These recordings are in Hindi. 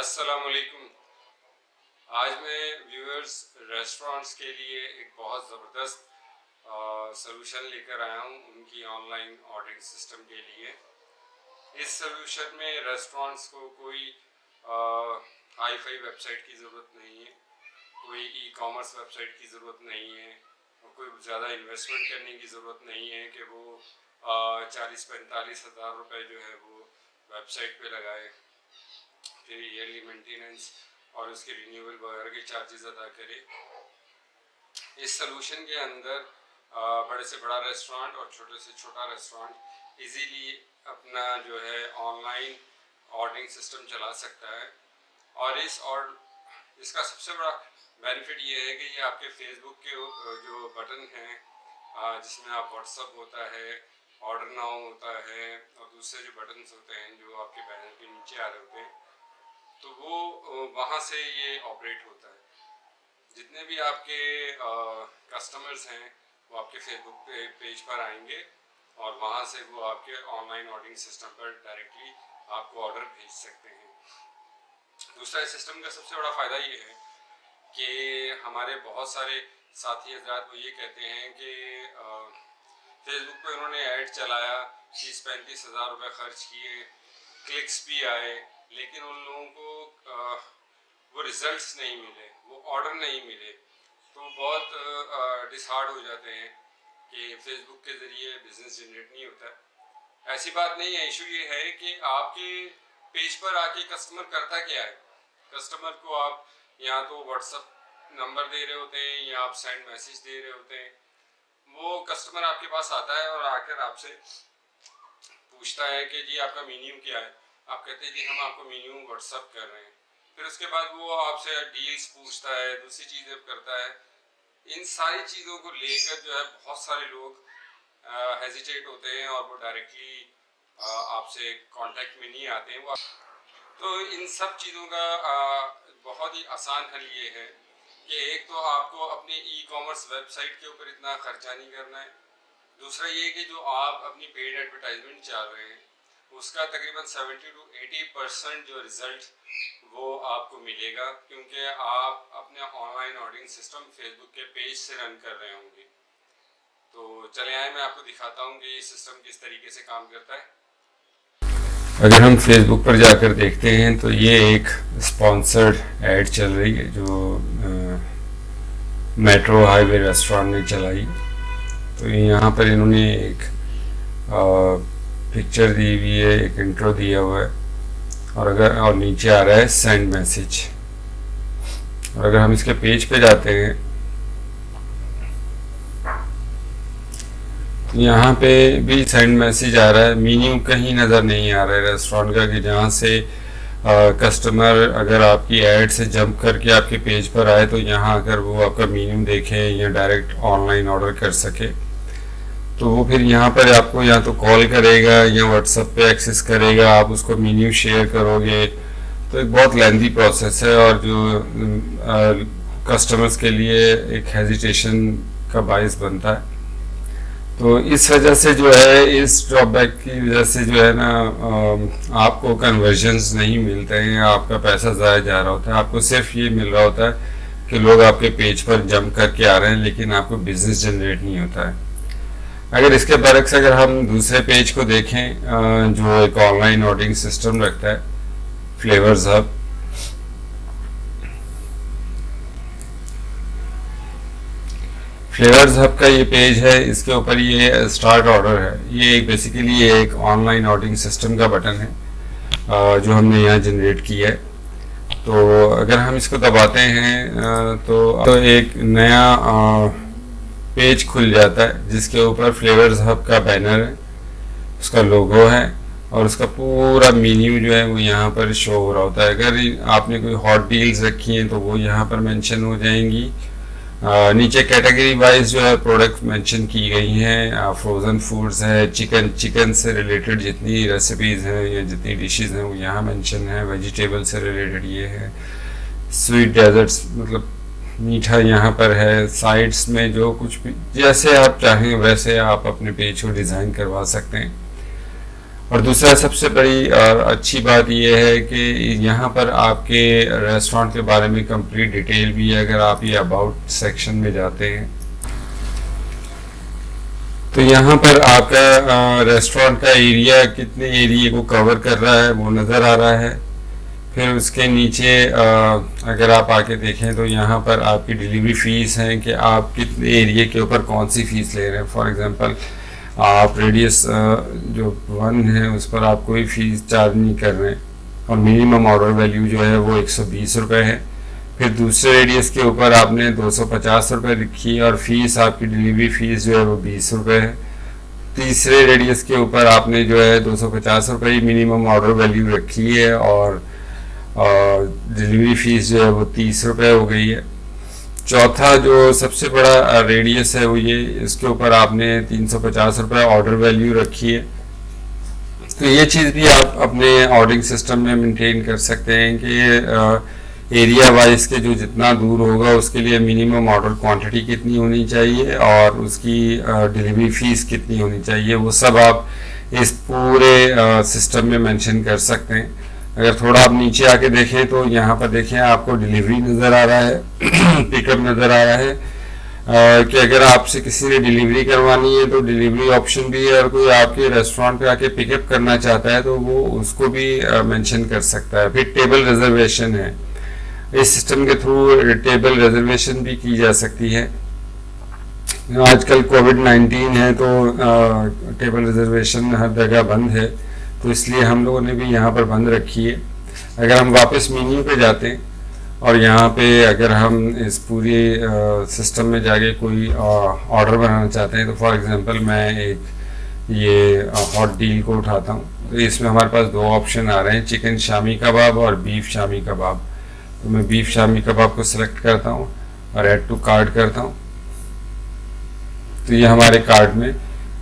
अस्सलाम वालेकुम। आज मैं व्यूअर्स रेस्टोरेंट्स के लिए एक बहुत ज़बरदस्त सलूशन लेकर आया हूँ उनकी ऑनलाइन ऑर्डरिंग सिस्टम के लिए। इस सलूशन में रेस्टोरेंट्स को कोई हाई फाई वेबसाइट की ज़रूरत नहीं है, कोई ई कॉमर्स वेबसाइट की ज़रूरत नहीं है और कोई ज़्यादा इन्वेस्टमेंट करने की ज़रूरत नहीं है कि वो 40-45 हज़ार रुपये जो है वो वेबसाइट पे लगाए, फिर ईयरली मेंटेनेंस और उसके रिन्यूअल वगैरह के चार्जेस अदा करे। इस सलूशन के अंदर बड़े से बड़ा रेस्टोरेंट और छोटे से छोटा रेस्टोरेंट इजीली अपना जो है ऑनलाइन ऑर्डरिंग सिस्टम चला सकता है। और इसका सबसे बड़ा बेनिफिट ये है कि ये आपके फेसबुक के जो बटन हैं जिसमें आप व्हाट्सअप होता है, ऑर्डर नाउ होता है और दूसरे जो बटन्स होते हैं जो आपके बैनर के नीचे आ रहे होते हैं, तो वो वहाँ से ये ऑपरेट होता है। जितने भी आपके कस्टमर्स हैं वो आपके फेसबुक पेज पर आएंगे और वहाँ से वो आपके ऑनलाइन ऑर्डरिंग सिस्टम पर डायरेक्टली आपको ऑर्डर भेज सकते हैं। दूसरा इस सिस्टम का सबसे बड़ा फ़ायदा ये है कि हमारे बहुत सारे साथी हजरात वो ये कहते हैं कि फेसबुक पे उन्होंने ऐड चलाया, 30-35 हज़ार रुपये ख़र्च किए, क्लिक्स भी आए, लेकिन उन लोगों को वो रिजल्ट्स नहीं मिले, वो ऑर्डर नहीं मिले, तो बहुत डिसहार्ड हो जाते हैं कि फेसबुक के ज़रिए बिज़नेस जनरेट नहीं होता। ऐसी बात नहीं है। इशू ये है कि आपके पेज पर आके कस्टमर करता क्या है। कस्टमर को आप या तो व्हाट्सअप नंबर दे रहे होते हैं या आप सेंड मैसेज दे रहे होते हैं। वो कस्टमर आपके पास आता है और आकर आपसे पूछता है कि जी आपका मेन्यू क्या है। आप कहते हैं जी हम आपको मेन्यू व्हाट्सअप कर रहे हैं। फिर उसके बाद वो आपसे डील्स पूछता है, दूसरी चीज़ें करता है। इन सारी चीज़ों को लेकर जो है बहुत सारे लोग हेजिटेट होते हैं और वो डायरेक्टली आपसे कांटेक्ट में नहीं आते हैं। तो इन सब चीज़ों का बहुत ही आसान हल ये है कि एक तो आपको अपने ई कॉमर्स वेबसाइट के ऊपर इतना खर्चा नहीं करना है। दूसरा ये कि जो आप अपनी पेड एडवर्टाइजमेंट चाह रहे हैं उसका तकरीबन 70-80% जो रिज़ल्ट वो आपको मिलेगा, क्योंकि आप अपने ऑनलाइन ऑर्डरिंग सिस्टम फेसबुक के पेज से रन कर रहे होंगे। तो चले आए मैं आपको दिखाता हूँ कि ये सिस्टम किस तरीके से काम करता है। अगर हम फेसबुक पर जाकर देखते हैं तो ये एक स्पॉन्सर्ड ऐड चल रही है जो मेट्रो हाईवे रेस्टोरेंट ने चलाई। तो यहाँ पर इन्होंने एक पिक्चर दी हुई है, एक इंट्रो दिया हुआ है और नीचे आ रहा है सेंड मैसेज। और अगर हम इसके पेज पे जाते हैं यहाँ पे भी सेंड मैसेज आ रहा है। मीन्यू कहीं नज़र नहीं आ रहा है रेस्टोरेंट का कि जहाँ से कस्टमर अगर आपकी ऐड से जंप करके आपके पेज पर आए तो यहाँ अगर वो आपका मीन्यू देखे या डायरेक्ट ऑनलाइन ऑर्डर कर सके, तो वो फिर यहाँ पर आपको या तो कॉल करेगा या व्हाट्सएप पे एक्सेस करेगा, आप उसको मीन्यू शेयर करोगे। तो एक बहुत लेंथी प्रोसेस है और जो कस्टमर्स के लिए एक हेजिटेशन का बायस बनता है। तो इस वजह से जो है, इस ड्रॉबैक की वजह से जो है ना, आपको कन्वर्जन्स नहीं मिलते हैं, आपका पैसा ज़ाया जा रहा होता है। आपको सिर्फ ये मिल रहा होता है कि लोग आपके पेज पर जंप करके आ रहे हैं, लेकिन आपको बिजनेस जनरेट नहीं होता है। अगर इसके बरक्स अगर हम दूसरे पेज को देखें जो एक ऑनलाइन ऑर्डरिंग सिस्टम रखता है, फ्लेवर्स हब, फ्लेवर्स हब का ये पेज है। इसके ऊपर ये स्टार्ट ऑर्डर है। ये बेसिकली एक ऑनलाइन ऑर्डरिंग सिस्टम का बटन है जो हमने यहाँ जनरेट किया है। तो अगर हम इसको दबाते हैं तो एक नया पेज खुल जाता है जिसके ऊपर फ्लेवर्स हब का बैनर है, उसका लोगो है और उसका पूरा मेन्यू जो है वो यहाँ पर शो हो रहा होता है। अगर आपने कोई हॉट डील्स रखी हैं तो वो यहाँ पर मेंशन हो जाएंगी। नीचे कैटेगरी वाइज जो है प्रोडक्ट मेंशन की गई हैं। फ्रोज़न फूड्स है, चिकन से रिलेटेड जितनी रेसिपीज़ हैं या जितनी डिशेज़ हैं वो यहाँ मेंशन है। वेजिटेबल से रिलेटेड ये है। स्वीट डेजर्ट्स मतलब मीठा यहाँ पर है। साइड्स में जो कुछ भी जैसे आप चाहें वैसे आप अपने पेज को डिज़ाइन करवा सकते हैं। और दूसरा सबसे बड़ी और अच्छी बात यह है कि यहाँ पर आपके रेस्टोरेंट के बारे में कंप्लीट डिटेल भी है। अगर आप ये अबाउट सेक्शन में जाते हैं तो यहाँ पर आपका रेस्टोरेंट का एरिया कितने एरिया को कवर कर रहा है वो नज़र आ रहा है। फिर उसके नीचे अगर आप आके देखें तो यहाँ पर आपकी डिलीवरी फ़ीस है कि आप कितने एरिया के ऊपर कौन सी फ़ीस ले रहे हैं। फॉर एग्ज़ाम्पल आप रेडियस जो 1 है उस पर आप कोई फ़ीस चार्ज नहीं कर रहे हैं और मिनिमम ऑर्डर वैल्यू जो है वो 120 रुपये है। फिर दूसरे रेडियस के ऊपर आपने 250 रुपये लिखी है और फीस आपकी डिलीवरी फ़ीस जो है वो 20 रुपये है। तीसरे रेडियस के ऊपर आपने जो है 250 रुपये मिनिमम ऑर्डर वैल्यू रखी है और डिलीवरी फ़ीस जो है वो 30 रुपये हो गई है। चौथा जो सबसे बड़ा रेडियस है वो ये, इसके ऊपर आपने 350 रुपये ऑर्डर वैल्यू रखी है। तो ये चीज़ भी आप अपने ऑर्डरिंग सिस्टम में मेंटेन कर सकते हैं कि एरिया वाइज के जो जितना दूर होगा उसके लिए मिनिमम ऑर्डर क्वांटिटी कितनी होनी चाहिए और उसकी डिलीवरी फ़ीस कितनी होनी चाहिए, वो सब आप इस पूरे सिस्टम में मेंशन कर सकते हैं। अगर थोड़ा आप नीचे आके देखें तो यहाँ पर देखें आपको डिलीवरी नज़र आ रहा है पिकअप नज़र आ रहा है कि अगर आपसे किसी ने डिलीवरी करवानी है तो डिलीवरी ऑप्शन भी है और कोई आपके रेस्टोरेंट पे आके पिकअप करना चाहता है तो वो उसको भी मेंशन कर सकता है। फिर टेबल रिजर्वेशन है, इस सिस्टम के थ्रू टेबल रिजर्वेशन भी की जा सकती है। आजकल कोविड-19 है तो टेबल रिजर्वेशन हर जगह बंद है तो इसलिए हम लोगों ने भी यहाँ पर बंद रखी है। अगर हम वापस मेन्यू पे जाते हैं और यहाँ पे अगर हम इस पूरे सिस्टम में जाके कोई ऑर्डर बनाना चाहते हैं तो फॉर एग्जांपल मैं एक ये हॉट डील को उठाता हूँ तो इसमें हमारे पास दो ऑप्शन आ रहे हैं, चिकन शामी कबाब और बीफ शामी कबाब। तो मैं बीफ शामी कबाब को सिलेक्ट करता हूँ और ऐड टू कार्ट करता हूँ तो ये हमारे कार्ट में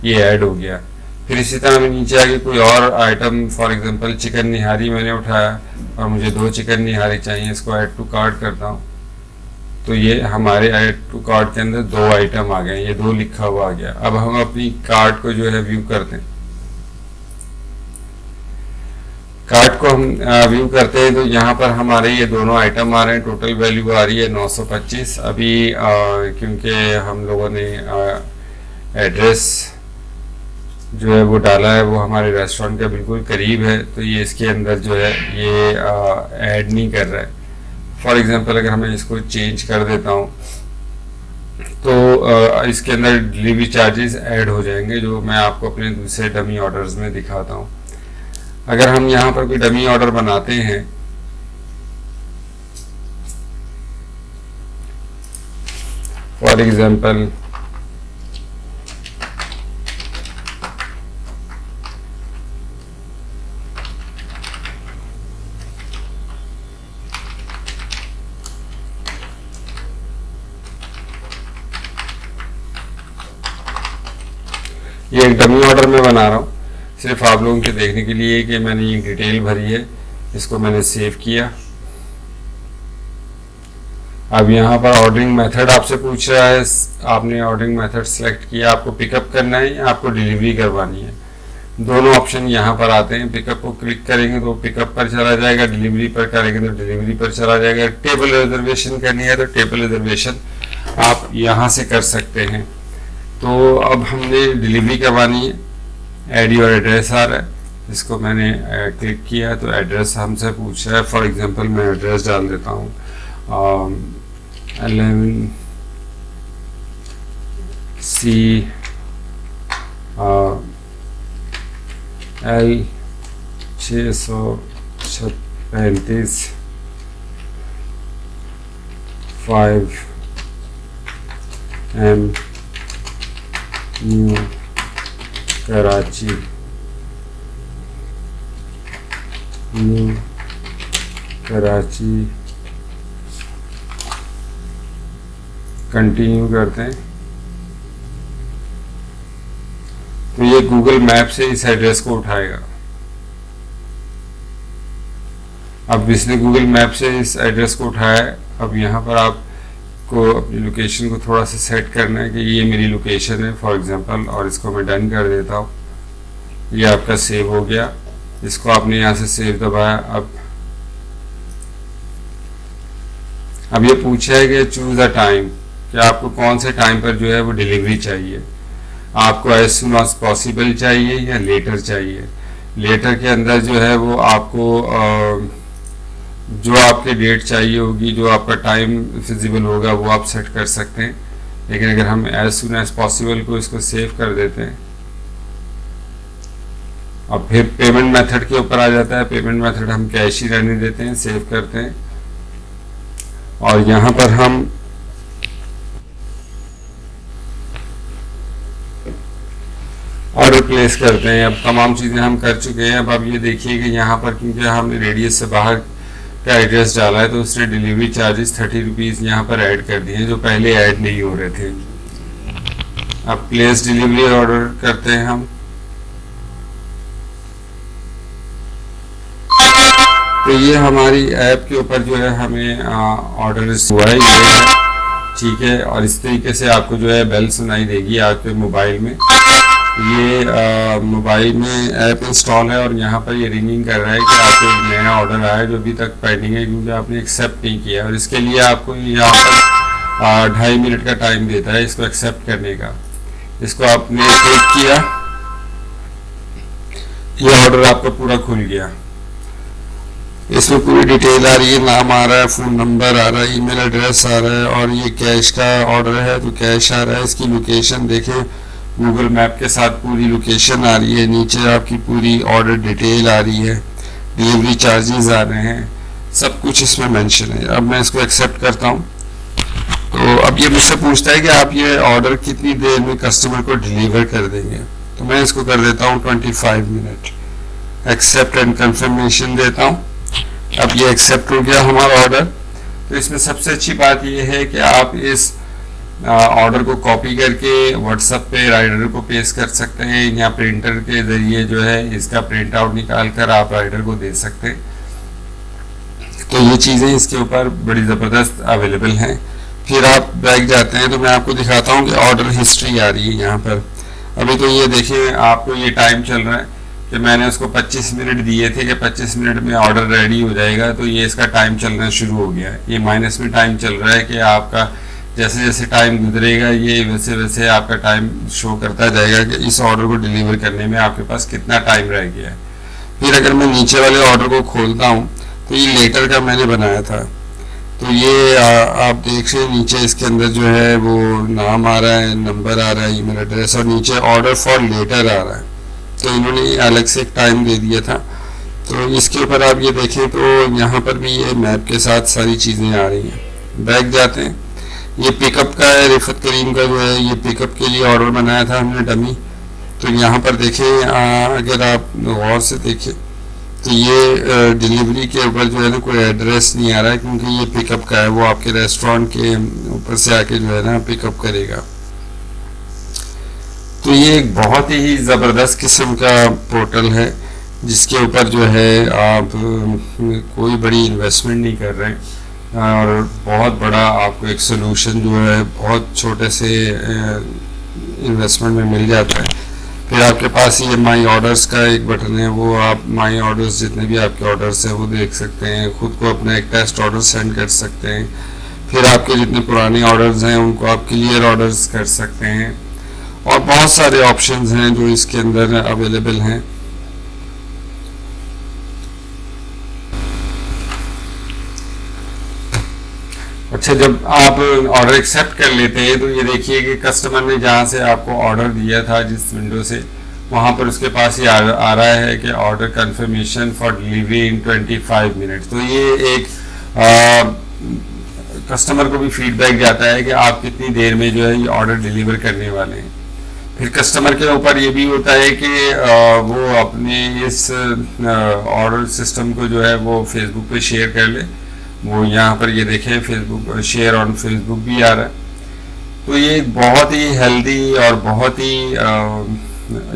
ये ऐड हो गया। फिर इसी तरह मैं नीचे आके कोई और आइटम फॉर एग्जांपल चिकन निहारी मैंने उठाया और मुझे 2 चिकन निहारी चाहिए, इसको ऐड टू कार्ट करता हूँ तो ये हमारे ऐड टू कार्ट के अंदर 2 आइटम आ गए, ये 2 लिखा हुआ आ गया। अब हम अपनी कार्ट को जो है व्यू करते हैं, कार्ट को हम व्यू करते हैं तो यहाँ पर हमारे ये दोनों आइटम आ रहे हैं, टोटल वैल्यू आ रही है 925। अभी क्योंकि हम लोगों ने एड्रेस जो है वो डाला है वो हमारे रेस्टोरेंट के बिल्कुल करीब है तो ये इसके अंदर जो है ये ऐड नहीं कर रहा है। फॉर एग्जांपल अगर मैं इसको चेंज कर देता हूँ तो इसके अंदर डिलीवरी चार्जेस ऐड हो जाएंगे जो मैं आपको अपने दूसरे डमी ऑर्डर्स में दिखाता हूँ। अगर हम यहाँ पर कोई डमी ऑर्डर बनाते हैं फॉर एग्जांपल ये एक डमी ऑर्डर में बना रहा हूँ सिर्फ आप लोगों के देखने के लिए कि मैंने ये डिटेल भरी है, इसको मैंने सेव किया। अब यहाँ पर ऑर्डरिंग मेथड आपसे पूछ रहा है, आपने ऑर्डरिंग मेथड सेलेक्ट किया, आपको पिकअप करना है या आपको डिलीवरी करवानी है। दोनों ऑप्शन यहाँ पर आते हैं, पिकअप को क्लिक करेंगे तो पिकअप पर चला जाएगा, डिलीवरी पर करेंगे तो डिलीवरी पर चला जाएगा। टेबल रिजर्वेशन करनी है तो टेबल रिजर्वेशन आप यहाँ से कर सकते हैं। तो अब हमने डिलीवरी करवानी है, ऐड योर एड्रेस आ रहा है, इसको मैंने क्लिक किया तो एड्रेस हमसे पूछ रहा है। फॉर एग्जांपल मैं एड्रेस डाल देता हूँ 11C L 635 5M new Karachi, new Karachi, continue करते हैं तो ये गूगल मैप से इस एड्रेस को उठाएगा। अब इसने गूगल मैप से इस एड्रेस को उठाया है। अब यहाँ पर आपको अपनी लोकेशन को थोड़ा सा सेट करना है कि ये मेरी लोकेशन है फॉर एग्जांपल, और इसको मैं डन कर देता हूँ। ये आपका सेव हो गया। इसको आपने यहाँ से सेव दबाया। अब ये पूछा है कि चूज अ टाइम, कि आपको कौन से टाइम पर जो है वो डिलीवरी चाहिए। आपको एज सुन एज पॉसिबल चाहिए या लेटर चाहिए। लेटर के अंदर जो है वो आपको जो आपके डेट चाहिए होगी, जो आपका टाइम फिजिबल होगा, वो आप सेट कर सकते हैं। लेकिन अगर हम एज सुन एज पॉसिबल को इसको सेव कर देते हैं, और फिर पेमेंट मेथड के ऊपर आ जाता है। पेमेंट मेथड हम कैश ही रहने देते हैं, सेव करते हैं, और यहाँ पर हम ऑर्डर प्लेस करते हैं। अब तमाम चीज़ें हम कर चुके हैं। अब आप ये देखिए कि यहाँ पर क्योंकि हमने रेडियस से बाहर का एड्रेस डाला है, तो उसने डिलीवरी चार्जेस 30 रुपीज़ यहाँ पर ऐड कर दिए हैं, जो पहले ऐड नहीं हो रहे थे। अब प्लेस डिलीवरी ऑर्डर करते हैं हम। तो ये हमारी ऐप के ऊपर जो है हमें ऑर्डर हुआ है, ये ठीक है। और इस तरीके से आपको जो है बेल सुनाई देगी आपके मोबाइल में। ये मोबाइल में ऐप इंस्टॉल है और यहाँ पर ये रिंगिंग कर रहा है कि आपको एक नया ऑर्डर आया जो अभी तक पेंडिंग है, क्योंकि आपने एक्सेप्ट नहीं किया। और इसके लिए आपको यहाँ पर 2.5 मिनट का टाइम देता है इसको एक्सेप्ट करने का। इसको आपने क्लिक किया, ये ऑर्डर आपका पूरा खुल गया। इसमें पूरी डिटेल आ रही है, नाम आ रहा है, फ़ोन नंबर आ रहा है, ईमेल एड्रेस आ रहा है, और ये कैश का ऑर्डर है तो कैश आ रहा है। इसकी लोकेशन देखें, गूगल मैप के साथ पूरी लोकेशन आ रही है। नीचे आपकी पूरी ऑर्डर डिटेल आ रही है, डिलीवरी चार्जेस आ रहे हैं, सब कुछ इसमें मेंशन है। अब मैं इसको एक्सेप्ट करता हूँ। तो अब ये मुझसे पूछता है कि आप ये ऑर्डर कितनी देर में कस्टमर को डिलीवर कर देंगे। तो मैं इसको कर देता हूँ 25 मिनट। एक्सेप्ट एंड कंफर्मेशन देता हूँ। अब ये एक्सेप्ट हो गया हमारा ऑर्डर। तो इसमें सबसे अच्छी बात ये है कि आप इस ऑर्डर को कॉपी करके व्हाट्सएप पे राइडर को पेश कर सकते हैं, या प्रिंटर के ज़रिए जो है इसका प्रिंट आउट निकाल कर आप राइडर को दे सकते हैं। तो ये चीज़ें इसके ऊपर बड़ी ज़बरदस्त अवेलेबल हैं। फिर आप बैक जाते हैं तो मैं आपको दिखाता हूँ कि ऑर्डर हिस्ट्री आ रही है यहाँ पर। अभी तो ये देखिए, आपको ये टाइम चल रहा है कि मैंने उसको 25 मिनट दिए थे कि 25 मिनट में ऑर्डर रेडी हो जाएगा। तो ये इसका टाइम चलना शुरू हो गया है। ये माइनस में टाइम चल रहा है कि आपका जैसे जैसे टाइम गुजरेगा ये वैसे वैसे आपका टाइम शो करता जाएगा कि इस ऑर्डर को डिलीवर करने में आपके पास कितना टाइम रह गया है। फिर अगर मैं नीचे वाले ऑर्डर को खोलता हूँ तो ये लेटर का मैंने बनाया था। तो ये आप देख रहे हैं नीचे इसके अंदर जो है वो नाम आ रहा है, नंबर आ रहा है, ईमेल एड्रेस, और नीचे ऑर्डर फॉर लेटर आ रहा है। तो इन्होंने अलग से एक टाइम दे दिया था। तो इसके ऊपर आप ये देखें तो यहाँ पर भी ये मैप के साथ सारी चीज़ें आ रही हैं। बैक जाते हैं, ये पिकअप का है, रिफत करीम का जो है ये पिकअप के लिए ऑर्डर बनाया था हमने डमी। तो यहाँ पर देखें, अगर आप गौर से देखें तो ये डिलीवरी के ऊपर जो है ना कोई एड्रेस नहीं आ रहा है, क्योंकि ये पिकअप का है। वो आपके रेस्टोरेंट के ऊपर से आके जो है ना पिकअप करेगा। तो ये एक बहुत ही ज़बरदस्त किस्म का पोर्टल है जिसके ऊपर जो है आप कोई बड़ी इन्वेस्टमेंट नहीं कर रहे हैं, और बहुत बड़ा आपको एक सोल्यूशन जो है बहुत छोटे से इन्वेस्टमेंट में मिल जाता है। फिर आपके पास ये माई ऑर्डर्स का एक बटन है, वो आप माई ऑर्डर्स जितने भी आपके ऑर्डर्स हैं वो देख सकते हैं, खुद को अपना एक टेस्ट ऑर्डर सेंड कर सकते हैं। फिर आपके जितने पुराने ऑर्डर्स हैं उनको आप क्लियर ऑर्डर्स कर सकते हैं, और बहुत सारे ऑप्शंस हैं जो इसके अंदर अवेलेबल हैं। अच्छा, जब आप ऑर्डर एक्सेप्ट कर लेते हैं तो ये देखिए कि कस्टमर ने जहाँ से आपको ऑर्डर दिया था जिस विंडो से, वहाँ पर उसके पास ये आ रहा है कि order confirmation for delivery in 25 minute. तो ये एक कस्टमर को भी फीडबैक जाता है कि आप कितनी देर में जो है ये ऑर्डर डिलीवर करने वाले हैं। फिर कस्टमर के ऊपर ये भी होता है कि वो अपने इस ऑर्डर सिस्टम को जो है वो फेसबुक पे शेयर कर ले। वो यहाँ पर ये देखें, फेसबुक शेयर ऑन फेसबुक भी आ रहा है। तो ये एक बहुत ही हेल्दी और बहुत ही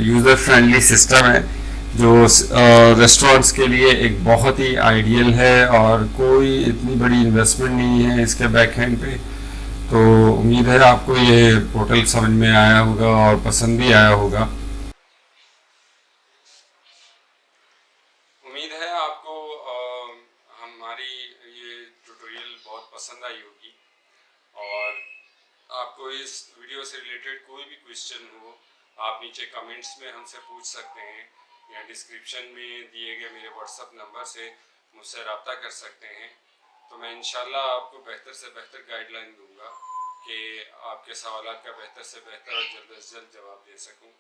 यूज़र फ्रेंडली सिस्टम है जो रेस्टोरेंट्स के लिए एक बहुत ही आइडियल है, और कोई इतनी बड़ी इन्वेस्टमेंट नहीं है इसके बैक एंड पे। तो उम्मीद है आपको ये पोर्टल समझ में आया होगा और पसंद भी आया होगा। ये ट्यूटोरियल बहुत पसंद आई होगी। और आपको इस वीडियो से रिलेटेड कोई भी क्वेश्चन हो, आप नीचे कमेंट्स में हमसे पूछ सकते हैं या डिस्क्रिप्शन में दिए गए मेरे व्हाट्सएप नंबर से मुझसे रब्ता कर सकते हैं। तो मैं इंशाल्लाह आपको बेहतर से बेहतर गाइडलाइन दूंगा कि आपके सवालात का बेहतर से बेहतर और जल्द से जल्द जवाब दे सकूं।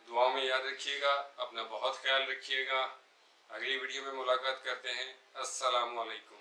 दुआ में याद रखिएगा, अपना बहुत ख्याल रखिएगा। अगली वीडियो में मुलाकात करते हैं। अस्सलामु अलैकुम।